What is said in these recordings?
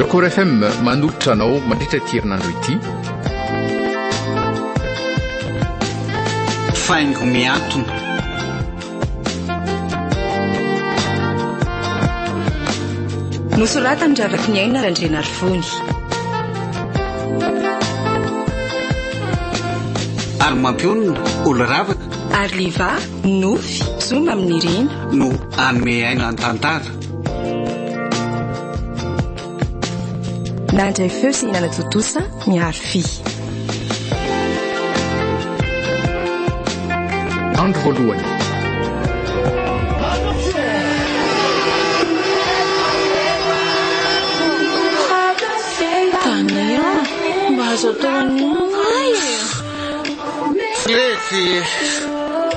Kora FM manolotra anao mandritra ity herinandro ity. Faingo miantona. Nosoratany ravaky ny aina Randrena Arifony. Ary mampionina olo ravaka. Ary liva nofy zoma amin'ny rina no anome aina an-tantara. Nandray feo sy hinana totosa miaro fi. Andro voalohany. Tania, mba azo atao an'inona Lety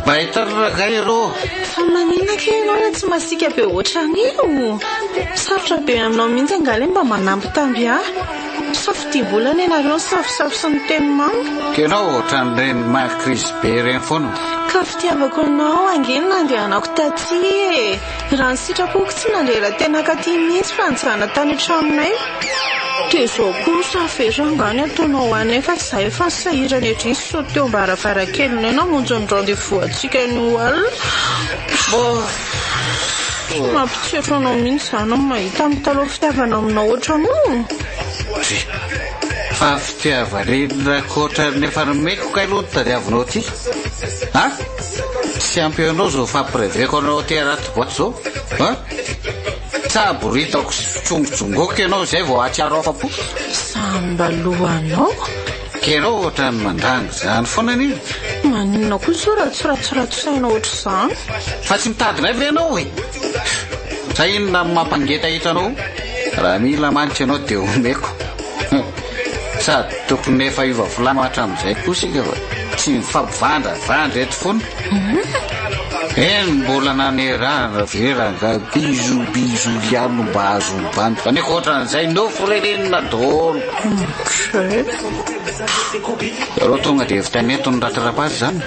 mahitararay ro. fa manina ke ianao tsy masika be ohatran'io. Sarotra be aminao mihitsy angale mba manampy tamby ahy. Safidiam-bolana ianareo safisafy sy ny teny mamy. Kenao ohatran'ireny mahakrisy be ireny foana. Ka fitiavako anao angeny nandehanako taty e. Raha ny sitrapoko tsy nandrera tena katy mihitsy fa nijanona tany an-tranonay. Dia izao koa safetrangany ataonao anay fa zaho efa sahirana etriny so teo mba aravarankelina namonjy ny rendez-vous antsika ny alina. Mampitsetro anao mihitsy izany mahita amin'ny taloha fitiavana aminao ohatranao. Fa fitiavarena koatra nefa nomeko ka aloha tadiavinao ty. Ha? Tsy ampy anao zao fampireveko anao ty araty boaty zao. Ha? Saboritako tsongotsongoko ianao zay vao atsiaro afa-po. Samba lohanao. Kenao ohatrany mandrango zany foana an'iny. Maninona koa soratsoratsoratso saina ohatr'izany. Fa tsy mitadina ve ianao e? Sa inona mampangeta hitanao? Raha mila manitra ianao dia omeko. Sady tokony efa iva volana hatramin'izay koa sika fa tsy mifampivandravandra eto foana. Eny mbola nanerana veranga bizo ihany mba azo mibany fa neka ohatran'izay nofo renenina daholo. Iareo tonga dia evitanento ny ratarapazy zany.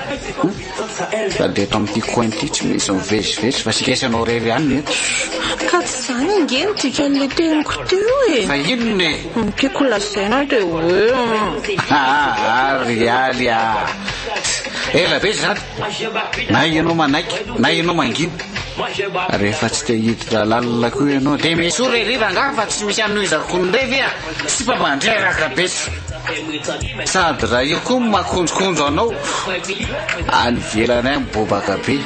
Fa dia eto amin'ity coin ity tsy misy mivezivezy fa sikesanao rery ihany eto. Ka tsy izany angeny dika an'ilay teniko teo e. Fa inona e? Mitiako lazaina dia hoe Ary alia. Ela be zany. Na ianao manaiky, na ianao mangina. Rehefa tsy te hiditra lalina koa ianao dia misy oreriranga fa tsy misy anohizako ny revy a. Tsy mba mandreraka be. Sady raha io koa makonjokonjo anao any velany any bobaka be.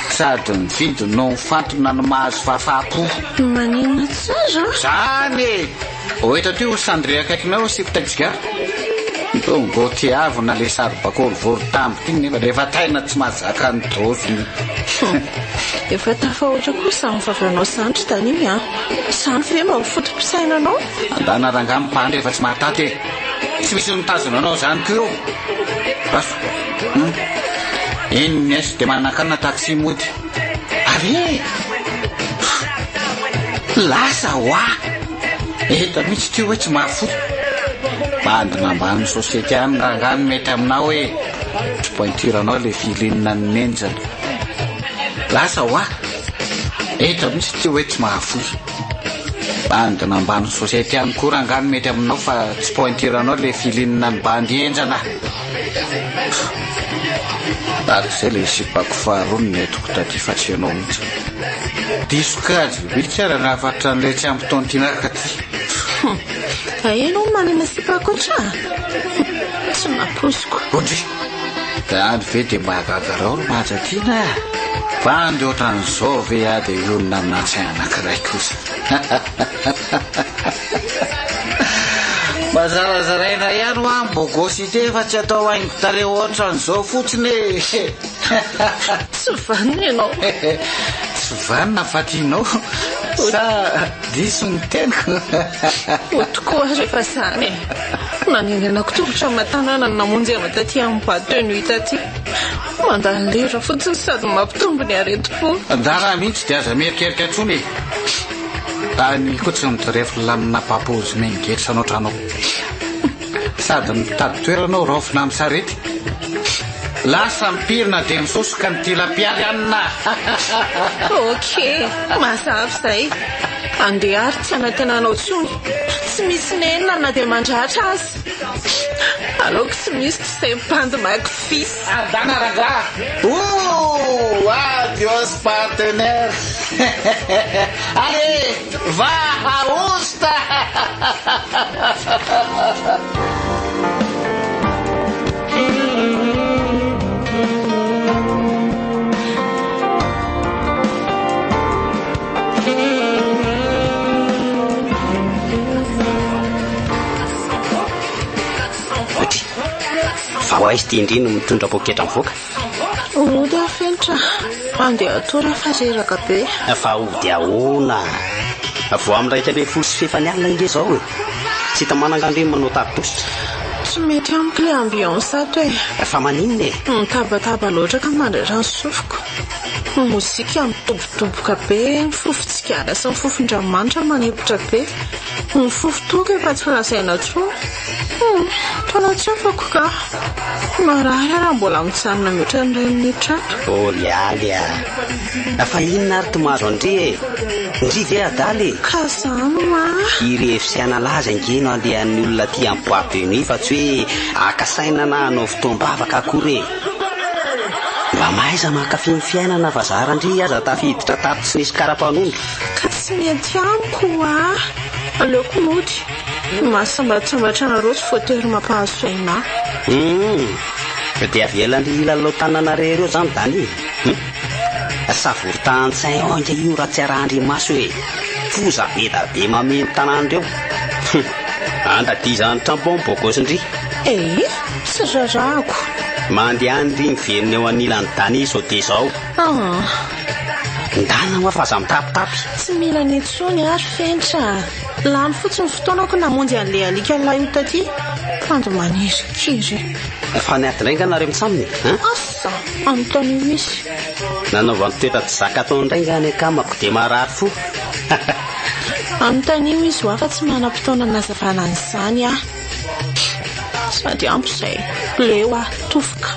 Sady ny vidinao mifantona ny mahazo fahafapo. maninona tsara. Zany e. Ohatra ty ho sandre akaikinao sy pitaitsigara. Tongo ty avona le sary bakolo voro-tambo ty nefa rehefa taina tsy mazaka ny drofiny. Efa tafahoatra koa izany vavanao sandry tany a. Izany ve mba fotom-pisainanao? Andana ranga mipandry efa tsy mahataty e. Tsy misy mitazona anao zany ko eo. Baso. Iny miesy dia manakana taxi mody. Ary lasa hoa. Eta mihitsy ty hoe tsy mahafo. Bandina ambany sosiety any rangany mety aminao hoe tsy pointiranao le filinina ny menjana. Lasa hoa. Eta mihitsy ty hoe tsy mahafoy. Bandina ambany sosiety any koa rangany mety aminao fa tsy pointiranao le filinina ny bandy enjana. Ary zay le sipako faharoa ny netiko taty fa tsy ianao mihitsy. Diso kazy mihitsy ara nahafatra an'ilay tsy ampitaontinaka ty. Ka ianao manana sipako oatra? Tsy naposiko. Ondry. Da any ve dia mahagagarao mahajatiana. Bandy ohatran'izao ve a dia olona natsy anankiray kosa. Mazarazaraina ihany ho any bogosité fa tsy atao haingo tareo ohatran'izao fotsiny e. Tsy vanina ianao. Tsy vanina fa tianao sa diso ny teniko. Tokoa rehefa izany e. Nanenganako tongotra matanana namonjy avy taty amin'ny boîte de nuit taty. Mandany lera fotsiny sady mampitombo ny aretim-po. Andara mihitsy dia aza mierikerika intsony e. Tany koa tsy midorefy lamina papozy mengetra anao tranao. Sady mitady toeranao raofina amin'ny sarety. Lasa mipirina dia misosoka ny tilapiary anina. Ok, mazava izay. andeha ary tsy anatenanao tsony tsy misy nenina na dia mandratra azy aleoko tsy misy tsy izay mpandy makifisy adanaranga adios partenaire allez va aosta fa ho aizy ty indrino mitondra poketra mivoaka ody afenitra andeha atora fa reraka be fa ody ahoana vo amin'n'raika be folo sy fefany alina inge zao e tsy hita manangandreny manao taritositra tsy mety amiko le ambiance ato e fa maninona e mitabataba loatra ka mandrarano sofiko mozika mitobotoboka be ny fofotsikala sy ny fofon-dranomanitra manepotra be ny fofotoka efa tsy lazaina tsoa tanatsefako ka marary raha mbola mitsanona mioatra nyray minitra olyaly fa inona ary tomazo andre e ndry ve adaly ka zany ma irefisiana laza ingeno andehan'ny olona ty amin'ny boîte de nuit fa tsy hoe akasaina na hanao fotoam-bavaka akory mba maiza mankafy ny fiainana fa zarandry aza tafiditra tato tsy nisy karapanondro ka tsy mety amiko aleoko mody mahasambatsambatrana rotsy faotery mampahasoaina dia avelan'ny ilalao tanana rereo zany dany savory-tan-tsay onga io raha tsy arahandrimaso hoe foza be da be mameno tanandreo anda ty zany trambon bokosindry sy rarako mandeha andry miveriny eo anilany dany zao de zao ndana moa fa za mitapitapy tsy mila netsony ary fentra lany fotsiny fotoanako namonjy an'le alika laio taty ando manirykiry fa niatindrainga nareo mitsaminy asa anontany misy nanaova nitoetra tsy zaka atao indray zany akamako de marary fo anontany izy ho afa tsy manam-potoana nazavana an'izany sady ampizay leo tofoka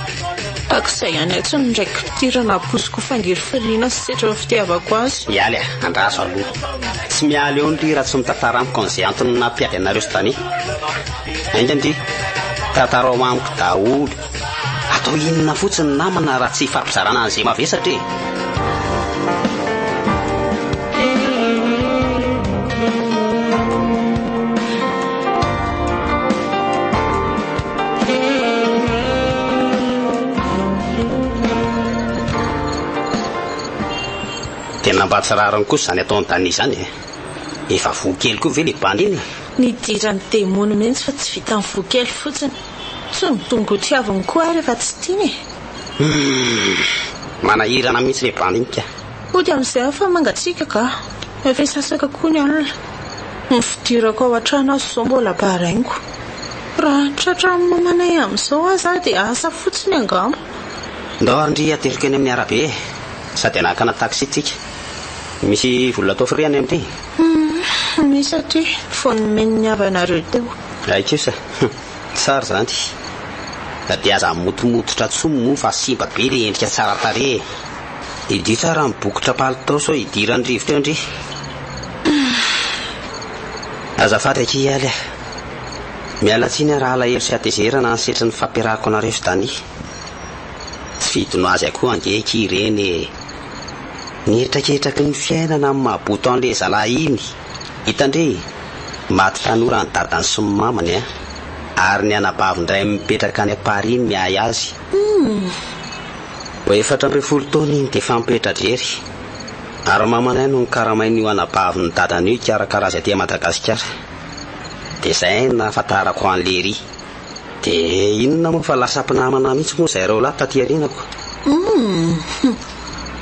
takizay any atsiny ndraiky pitirana posiko fangiry firiana sy setra fitiavako azy ialy andraso aloha tsy mialy eo ndry raha tsy mitantara amiko an'izay antony nampiady anareo sy tany ainga ndry tantarao amiko daholo atao inona fotsiny namana raha tsy fampizarana an'izay mavesatra e tena mba tsirariny kosa zany ataony tany zany efa vokely koa ve le bandy iny nidirany demony mihitsy fa tsy vita amin'ny vokely fotsiny tsy mitongo tiaviny koa ary efa tsy tiany manahirana mihitsy le bandy iny ka ody amin'izay afa mangatsika ka efa isasaka koa ny alina nifidirako ao an-trano azy zao mbola baraingo raha tratrano mamanay amin'izao aza dia asa fotsiny angamba ndao ary ndry aterika any amin'ny arabe sady anakana taxi tsika misy vola atao firiany amin'ity misy aty fony meniny avanareo teo aikosa tsara zany da dia aza motomototra tsomo fa simba be le endrika tsara tare idio tsara mibokotra palitao sao idirandrivotra eo ndry azafady aky ialy mialatsiny raha alahelo sy atezerana ansetry ny fampiarahako anareo sy tany tsy fidino azy akoa angeka ireny nietraketraky ny fiainana amin'ny mahaboto an'le zalahy iny hitandre maty tanora ny dadany sy ny mamany ary ny anabavindray mipetraka any apary iny miay azy ho 4 taona iny dia fampetra jery ary mamanay no nikaramain'io anabaviny dadany io karakarazy aty Madagasikara dia izay nahafantarako an'le ry dia inona moa fa lasa mpinamana mihitsy moa zay reo lahy taty arinako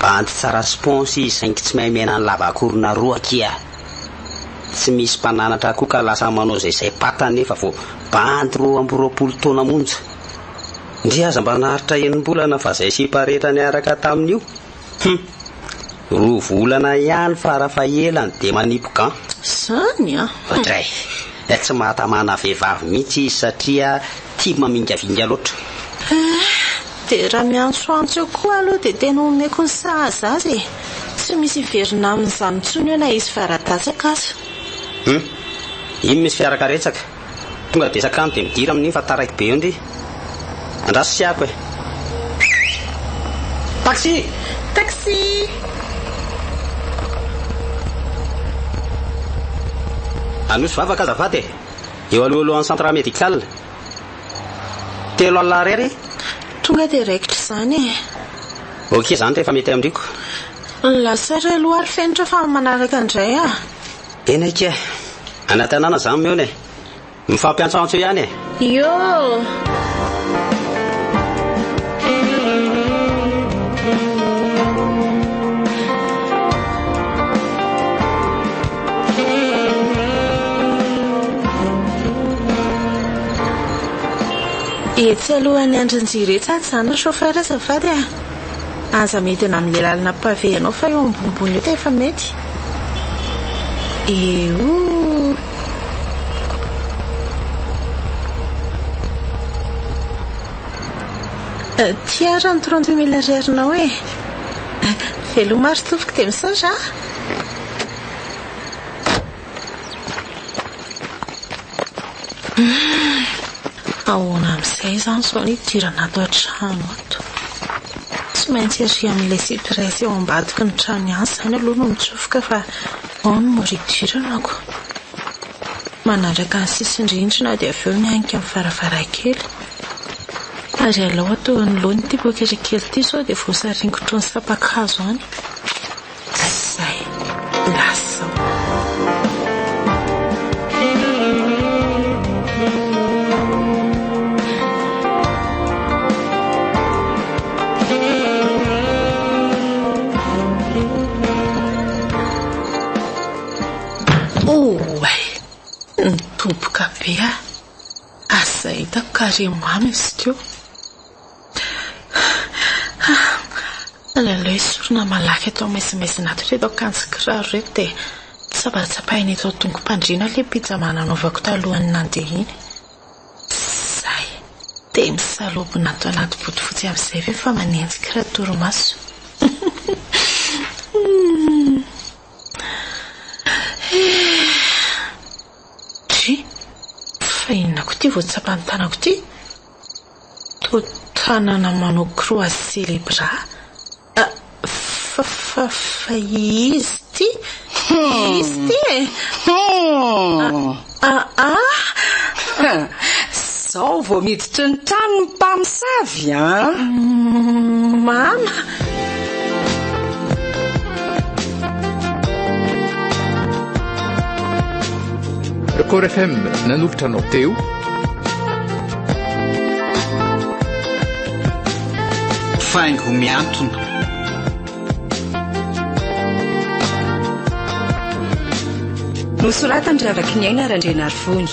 bandy tsara sponsy saingy tsy mahay mena ny lavakorona roa kia tsy misy mpananatra koa ka lasa manao zay patany nefa vo bandy 20 taona monja ndry aza mba naharitra enim-bolana fa zay siparetra niaraka tamin'io 2 volana ihany farafahelany dia manipokan zany otray tsy mahatamana vehivavy mihitsy izy satria tia mamingavinga loatra dia raha miantsoantso eo koa aloha dia tena omeko ny sahaza azy tsy misy iverina amin'izany ntsony hoe na izy fiara-datsaka aza. Iny misy fiarakaretsaka tonga dia sakano dia midira amin'iny fa taraiky be eo ndry andraso siako e. Taxi anosy vavaka azafady eo aloalohan'ny centre médical 3 alina ray tonga dia raikitra izany e. ok zany rehefa mety amindriko lasa ray aloha ary fenitra fa manaraka indray a. ena ika anatanàna zany meona e mifampiantsantso ihany e. Yo etsy alohan'ny andrinjiretsy aty zany na chauffeur azafady a. Aza mety na amin'ny lalana pavé anao fa eo ambonimbony eo efa mety. Eo tiara ny 30 000 ariarinao e. Velo maro tofoka dia misaotra. Ahoana amin'izay izany zao ny idirana ato an-trano ato. Tsy maintsy ary amin'ilay sipresse eo ambadiky ny trano ihany izany aloha no mitsofoka fa ao no moridiranako. Manaraka ny sisin-drindrina dia avy eo mianika amin'ny varavarankely. Ary alao atao anoloany ity pôketra kely ity sao dia voasaringotro ny sapakazo any. Izay lasa toboka be a. Asa hitako kare mamy izy teo. Lalao sorona malaky atao maisimaisina ato reto akanjo kiraro reto dia tsapatsapahiny eto tongo-pandriana ilay pizza mananaovako talohan'ny nandeha iny. Zay dia misalobona ato anaty bodofotsy amin'izay ve fa manenjika raha toromaso. Fa inona ko ty voatsapany tanako ty? To tanana manao croisé les bras. Fa izy ty? Izy ty e? Zao vao miditry ny trano ny mpamosavy a. Mama Record FM nanolotra anao teo faingo miantona. Nosoratany ravaka ny aina Randrena Arifony.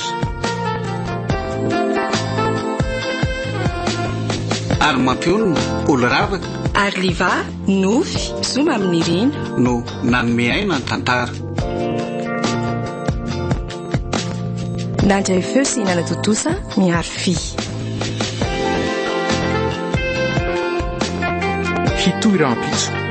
Ary mampiolona olo ravaka Ary liva nofy zoma amin'ny rina no nanome aina ny tantara. Nandray feo sy hinana totosa miaro fi. Fitohy rampitso